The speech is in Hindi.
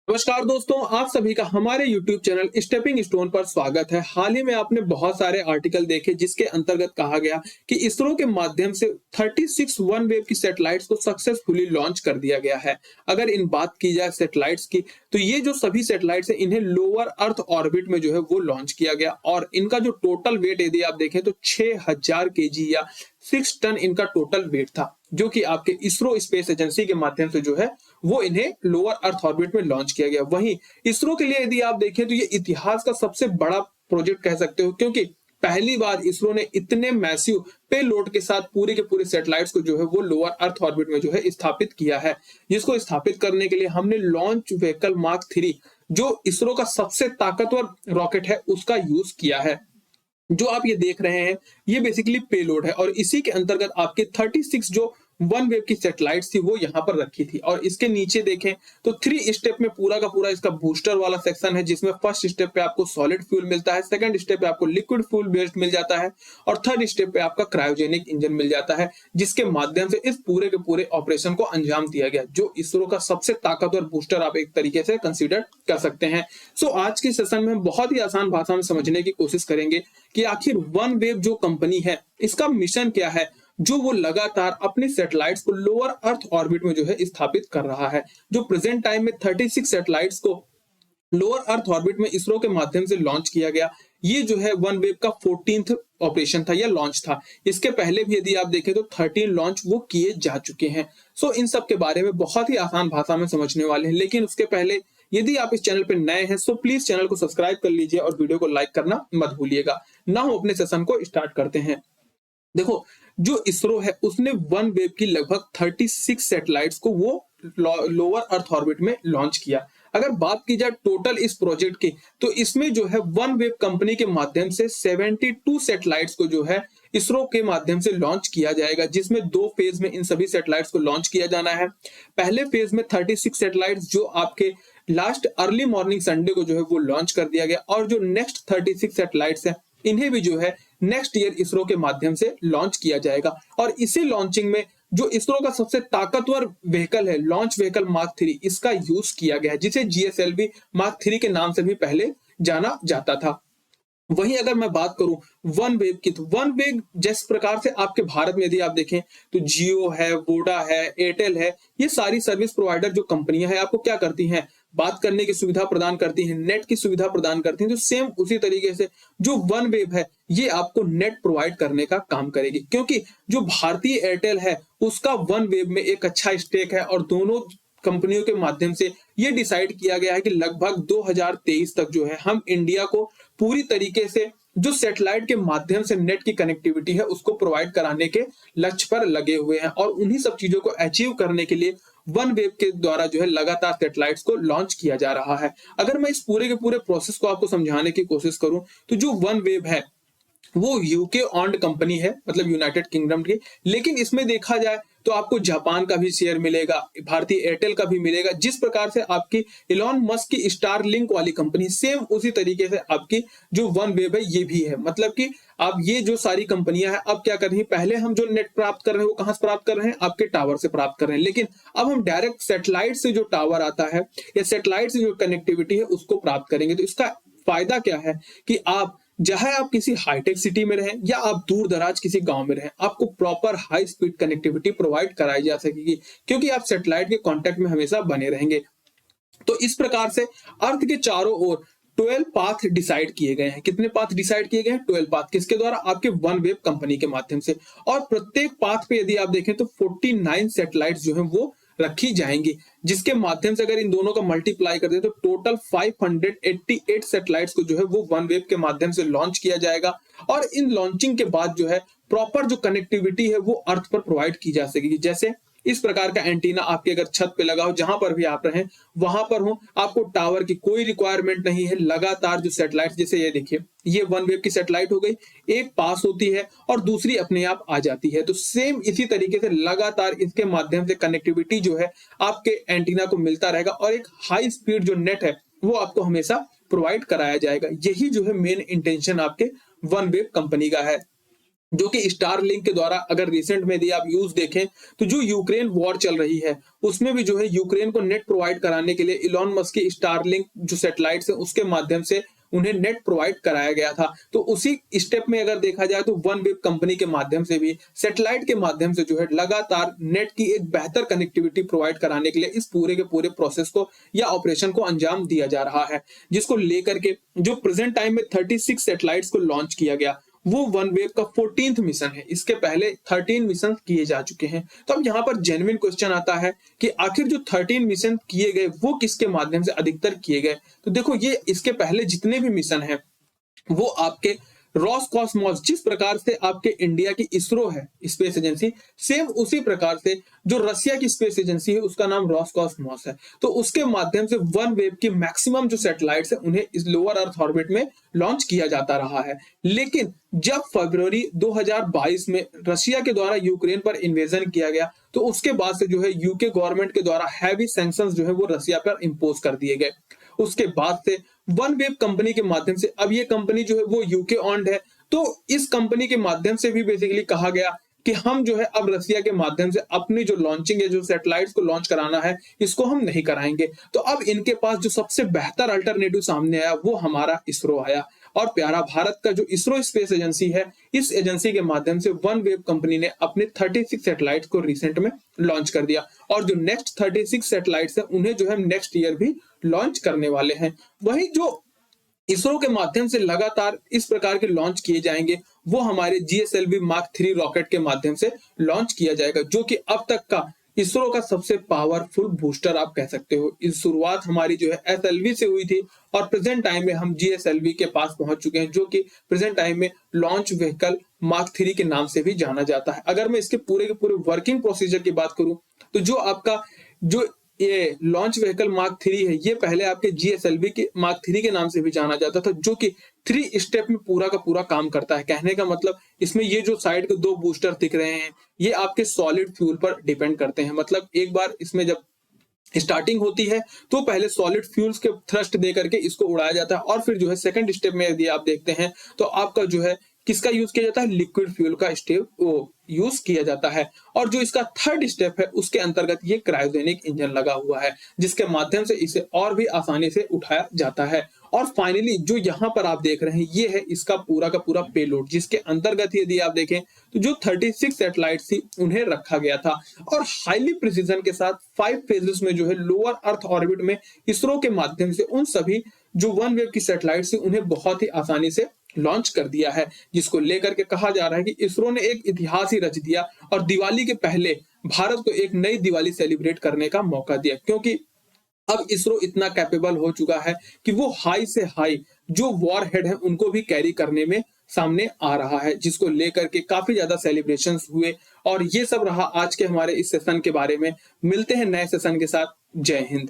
नमस्कार दोस्तों, आप सभी का हमारे YouTube चैनल स्टेपिंग स्टोन पर स्वागत है। हाल ही में आपने बहुत सारे आर्टिकल देखे जिसके अंतर्गत कहा गया कि इसरो के माध्यम से 36 वन वेव की सैटेलाइट्स को सक्सेसफुली लॉन्च कर दिया गया है। अगर इन बात की जाए सैटेलाइट्स की, तो ये जो सभी सैटेलाइट्स हैं इन्हें लोअर अर्थ ऑर्बिट में जो है वो लॉन्च किया गया और इनका जो टोटल वेट यदि आप देखें तो 6000 केजी या 6 टन इनका टोटल वेट था, जो कि आपके इसरो स्पेस एजेंसी के माध्यम से जो है वो इन्हें लोअर अर्थ ऑर्बिट में लॉन्च किया गया। वहीं इसरो के लिए यदि आप देखें तो ये इतिहास का सबसे बड़ा प्रोजेक्ट कह सकते हो, क्योंकि पहली बार इसरो ने इतने मैसिव पेलोड के साथ पूरे के पूरे सैटेलाइट्स को जो है वो लोअर अर्थ ऑर्बिट में जो है स्थापित किया है। जिसको स्थापित करने के लिए हमने लॉन्च व्हीकल मार्क 3, जो इसरो का सबसे ताकतवर रॉकेट है, उसका यूज किया है। जो आप ये देख रहे हैं ये बेसिकली पेलोड है और इसी के अंतर्गत आपके 36 जो वन वेव की सैटेलाइट्स थी वो यहाँ पर रखी थी। और इसके नीचे देखें तो 3 स्टेप में पूरा का पूरा इसका बूस्टर वाला सेक्शन है, जिसमें फर्स्ट स्टेप पे आपको सॉलिड फ्यूल मिलता है, सेकंड स्टेप पे आपको लिक्विड फ्यूल बेस्ड मिल जाता है और थर्ड स्टेप पे आपका क्रायोजेनिक इंजन मिल जाता है, जिसके माध्यम से इस पूरे के पूरे ऑपरेशन को अंजाम दिया गया, जो इसरो का सबसे ताकतवर बूस्टर आप एक तरीके से कंसिडर कर सकते हैं। सो आज के सेशन में हम बहुत ही आसान भाषा में समझने की कोशिश करेंगे कि आखिर वन वेव जो कंपनी है इसका मिशन क्या है, जो वो लगातार अपनी सैटेलाइट्स को लोअर अर्थ ऑर्बिट में जो है स्थापित कर रहा है। जो प्रेजेंट टाइम में 36 सैटेलाइट्स को लोअर अर्थ ऑर्बिट में इसरो के माध्यम से लॉन्च किया गया, ये जो है वन वेव का 14th ऑपरेशन था या लॉन्च था। इसके पहले भी यदि आप देखें तो 13 लॉन्च वो किए जा चुके हैं। सो इन सब के बारे में बहुत ही आसान भाषा में समझने वाले हैं, लेकिन उसके पहले यदि आप इस चैनल पर नए हैं सो प्लीज चैनल को सब्सक्राइब कर लीजिए और वीडियो को लाइक करना मत भूलिएगा। ना हो अपने सेशन को स्टार्ट करते हैं। देखो, जो इसरो है उसने वन वेव की लगभग 36 सैटेलाइट्स को वो लोअर अर्थ ऑर्बिट में लॉन्च किया। अगर बात की जाए टोटल इस प्रोजेक्ट की, तो इसमें जो है वन वेव कंपनी के माध्यम से 72 सैटेलाइट्स को जो है इसरो के माध्यम से लॉन्च किया जाएगा, जिसमें 2 फेज में इन सभी सैटेलाइट्स को लॉन्च किया जाना है। पहले फेज में 36 सैटेलाइट्स जो आपके लास्ट अर्ली मॉर्निंग संडे को जो है वो लॉन्च कर दिया गया और जो नेक्स्ट 36 सैटेलाइट्स है इन्हें भी जो है नेक्स्ट ईयर इसरो के माध्यम से लॉन्च किया जाएगा। और इसी लॉन्चिंग में जो इसरो का सबसे ताकतवर व्हीकल है लॉन्च व्हीकल मार्क 3, इसका यूज किया गया है, जिसे जीएसएलवी मार्क 3 के नाम से भी पहले जाना जाता था। वहीं अगर मैं बात करूं वन वेव की, तो वन वेव जिस प्रकार से आपके भारत में यदि आप देखें तो जियो है, वोडा है, एयरटेल है, ये सारी सर्विस प्रोवाइडर जो कंपनियां हैं आपको क्या करती हैं, बात करने की सुविधा प्रदान करती हैं, नेट की सुविधा प्रदान करती हैं। तो सेम उसी तरीके से जो वन वेव है ये आपको नेट प्रोवाइड करने का काम करेगी, क्योंकि जो भारतीय एयरटेल है उसका वन वेव में एक अच्छा स्टेक है और दोनों कंपनियों के माध्यम से ये डिसाइड किया गया है कि लगभग 2023 तक जो है हम इंडिया को पूरी तरीके से जो सैटेलाइट के माध्यम से नेट की कनेक्टिविटी है उसको प्रोवाइड कराने के लक्ष्य पर लगे हुए हैं और उन्हीं सब चीजों को अचीव करने के लिए वन वेव के द्वारा जो है लगातार सैटेलाइट्स को लॉन्च किया जा रहा है। अगर मैं इस पूरे के पूरे प्रोसेस को आपको समझाने की कोशिश करूं, तो जो वन वेव है वो यूके ऑन्ड कंपनी है, मतलब यूनाइटेड किंगडम की, लेकिन इसमें देखा जाए तो आपको जापान का भी शेयर मिलेगा, भारतीय एयरटेल का भी मिलेगा। जिस प्रकार से आपकी इलॉन मस्क की स्टार लिंक वाली कंपनी, सेम उसी तरीके से आपकी जो वन वेव है ये भी है। मतलब कि अब ये जो सारी कंपनियां हैं अब क्या कर रही हैं, पहले हम जो नेट प्राप्त कर रहे हैं वो कहां से प्राप्त कर रहे हैं, आपके टावर से प्राप्त कर रहे हैं, लेकिन अब हम डायरेक्ट सैटेलाइट से जो टावर आता है या सैटेलाइट से जो कनेक्टिविटी है उसको प्राप्त करेंगे। तो इसका फायदा क्या है कि आप चाहे आप किसी हाईटेक सिटी में रहें या आप दूर दराज किसी गांव में रहें, आपको proper high speed connectivity provide कराई जा सकेगी, क्योंकि आप सैटेलाइट के कांटेक्ट में हमेशा बने रहेंगे। तो इस प्रकार से अर्थ के चारों ओर 12 पाथ डिसाइड किए गए हैं। कितने पाथ डिसाइड किए गए हैं? 12 पाथ। किसके द्वारा? आपके वन वेव कंपनी के माध्यम से। और प्रत्येक पाथ पे यदि आप देखें तो 49 सैटेलाइट्स जो है वो रखी जाएंगी, जिसके माध्यम से अगर इन दोनों का मल्टीप्लाई कर दे तो टोटल 588 सैटेलाइट्स को जो है वो वन वेव के माध्यम से लॉन्च किया जाएगा। और इन लॉन्चिंग के बाद जो है प्रॉपर जो कनेक्टिविटी है वो अर्थ पर प्रोवाइड की जा सकेगी। जैसे इस प्रकार का एंटीना आपके अगर छत पे लगा हो, जहां पर भी आप रहें वहां पर हो, आपको टावर की कोई रिक्वायरमेंट नहीं है। लगातार जो सैटेलाइट, जैसे ये देखिए ये वन वेव की सैटेलाइट हो गई, एक पास होती है और दूसरी अपने आप आ जाती है। तो सेम इसी तरीके से लगातार इसके माध्यम से कनेक्टिविटी जो है आपके एंटीना को मिलता रहेगा और एक हाई स्पीड जो नेट है वो आपको हमेशा प्रोवाइड कराया जाएगा। यही जो है मेन इंटेंशन आपके वन वेव कंपनी का है। जो कि स्टारलिंक के द्वारा अगर रिसेंट में यदि आप यूज देखें तो जो यूक्रेन वॉर चल रही है उसमें भी जो है यूक्रेन को नेट प्रोवाइड कराने के लिए इलॉन मस्क की स्टारलिंक जो सैटेलाइट्स है उसके माध्यम से उन्हें नेट प्रोवाइड कराया गया था। तो उसी स्टेप में अगर देखा जाए तो वन वेब कंपनी के माध्यम से भी सैटेलाइट के माध्यम से जो है लगातार नेट की एक बेहतर कनेक्टिविटी प्रोवाइड कराने के लिए इस पूरे के पूरे प्रोसेस को या ऑपरेशन को अंजाम दिया जा रहा है, जिसको लेकर के जो प्रेजेंट टाइम में 36 सैटेलाइट्स को लॉन्च किया गया वो वन वेव का 14th मिशन है। इसके पहले 13 मिशन किए जा चुके हैं। तो अब यहाँ पर जेन्युइन क्वेश्चन आता है कि आखिर जो 13 मिशन किए गए वो किसके माध्यम से अधिकतर किए गए। तो देखो ये इसके पहले जितने भी मिशन हैं वो आपके रॉसकॉस्मोस, जिस प्रकार से आपके इंडिया की इसरो है स्पेस एजेंसी, सेम उसी प्रकार से जो रशिया की स्पेस एजेंसी है उसका नाम रॉसकॉस्मोस है। तो उसके माध्यम से वन वेव की मैक्सिमम जो सैटेलाइट्स है उन्हें इस लोअर अर्थ ऑर्बिट में लॉन्च किया जाता रहा है। लेकिन जब फरवरी 2022 में रशिया के द्वारा यूक्रेन पर इन्वेजन किया गया तो उसके बाद से जो है यूके गवर्नमेंट के द्वारा हैवी सैंक्शंस जो है वो रशिया पर इंपोज कर दिए गए। उसके बाद से वन वेब कंपनी के माध्यम से अब ये कंपनी जो है वो यूके ऑन्ड है। तो इस कंपनी के माध्यम से भी बेसिकली कहा गया कि हम जो है अब रसिया के माध्यम से अपनी जो लॉन्चिंग है, जो सैटेलाइट्स को लॉन्च कराना है, इसको हम नहीं कराएंगे। तो अब इनके पास जो सबसे बेहतर अल्टरनेटिव सामने आया वो हमारा इसरो आया। और प्यारा भारत का जो इसरो स्पेस एजेंसी है, इस एजेंसी के माध्यम से वन वेब कंपनी ने अपने 36 सैटेलाइट्स को रिसेंट में लॉन्च कर दिया। और जो नेक्स्ट 36 सैटेलाइट्स है उन्हें जो है नेक्स्ट ईयर भी लॉन्च करने वाले हैं। वहीं जो इसरो के माध्यम से लगातार इस प्रकार के लॉन्च किए जाएंगे वो हमारे GSLV Mark 3 रॉकेट के माध्यम से लॉन्च किया जाएगा, जो कि अब तक का इसरो का सबसे पावरफुल बूस्टर आप कह सकते हो। इस शुरुआत हमारी जो है SLV से हुई थी और प्रेजेंट टाइम में हम GSLV के पास पहुंच चुके हैं, जो कि प्रेजेंट टाइम में लॉन्च व्हीकल Mark 3 के नाम से भी जाना जाता है। अगर मैं इसके पूरे के पूरे वर्किंग प्रोसीजर की बात करूं तो जो आपका जो ये लॉन्च व्हीकल मार्क 3 है ये पहले आपके GSLV के मार्क 3 के नाम से भी जाना जाता था, जो कि 3 स्टेप में पूरा का पूरा काम करता है। कहने का मतलब इसमें ये जो साइड के 2 बूस्टर दिख रहे हैं ये आपके सॉलिड फ्यूल पर डिपेंड करते हैं। मतलब एक बार इसमें जब स्टार्टिंग होती है तो पहले सॉलिड फ्यूल्स के थ्रस्ट दे करके इसको उड़ाया जाता है और फिर जो है सेकंड स्टेप में यदि आप देखते हैं तो आपका जो है किसका यूज किया जाता है, लिक्विड फ्यूल का स्टेप वो यूज किया जाता है। और जो इसका थर्ड स्टेप है उसके अंतर्गत ये क्रायोजेनिक इंजन लगा हुआ है, जिसके माध्यम से इसे और भी आसानी से उठाया जाता है। और फाइनली जो यहाँ पर आप देख रहे हैं ये है इसका पूरा का पूरा पेलोड, जिसके अंतर्गत यदि आप देखें तो जो 36 सैटेलाइट्स थी उन्हें रखा गया था और हाईली प्रिसीजन के साथ 5 फेजेस में जो है लोअर अर्थ ऑर्बिट में इसरो के माध्यम से उन सभी जो वन वेव की सैटेलाइट्स थी उन्हें बहुत ही आसानी से लॉन्च कर दिया है, जिसको लेकर के कहा जा रहा है कि इसरो ने एक इतिहास ही रच दिया और दिवाली के पहले भारत को एक नई दिवाली सेलिब्रेट करने का मौका दिया। क्योंकि अब इसरो इतना कैपेबल हो चुका है कि वो हाई से हाई जो वॉर हेड है उनको भी कैरी करने में सामने आ रहा है, जिसको लेकर के काफी ज्यादा सेलिब्रेशंस हुए। और ये सब रहा आज के हमारे इस सेशन के बारे में। मिलते हैं नए सेशन के साथ। जय हिंद।